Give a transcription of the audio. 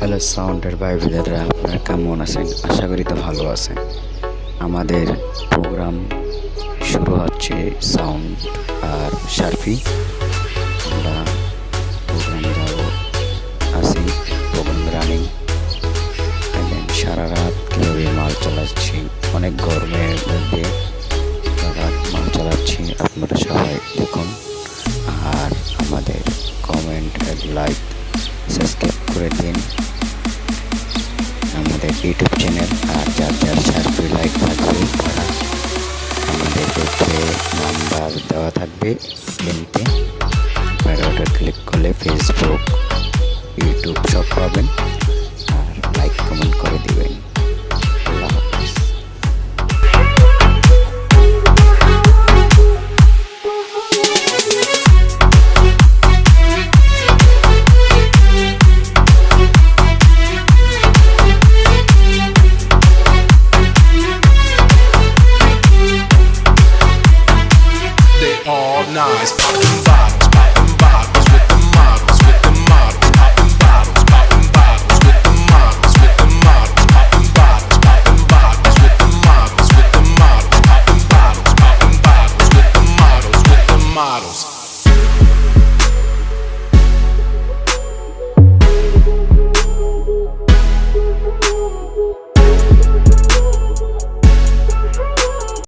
Hello সাউন্ডের ভাই ব্রাদাররা, আপনারা কেমন আছেন? আশা করি তো ভালো আছেন। আমাদের প্রোগ্রাম শুরু হচ্ছে সাউন্ড আর শারফি। আমরা প্রোগ্রাম যাব আছি, প্রোগ্রাম রানিং। সারা রাত কীভাবে মাল চালাচ্ছি, অনেক গরমের মধ্যে সারা রাত মাল চালাচ্ছি, আপনারা সবাই দেখুন। আর আমাদের কমেন্ট, লাইক, সাবস্ক্রাইব করে দিন আমাদের ইউটিউব চ্যানেল। আর যার যার শারফি লাইক থাকবে তারা আমাদের নাম্বার দেওয়া থাকবে লিঙ্কে, আপনারা ওটা ক্লিক করলে ফেসবুক, ইউটিউব সব পাবেন। আর লাইক কমেন্ট করে দিবেন। আল্লাহ হাফিজ। All nice.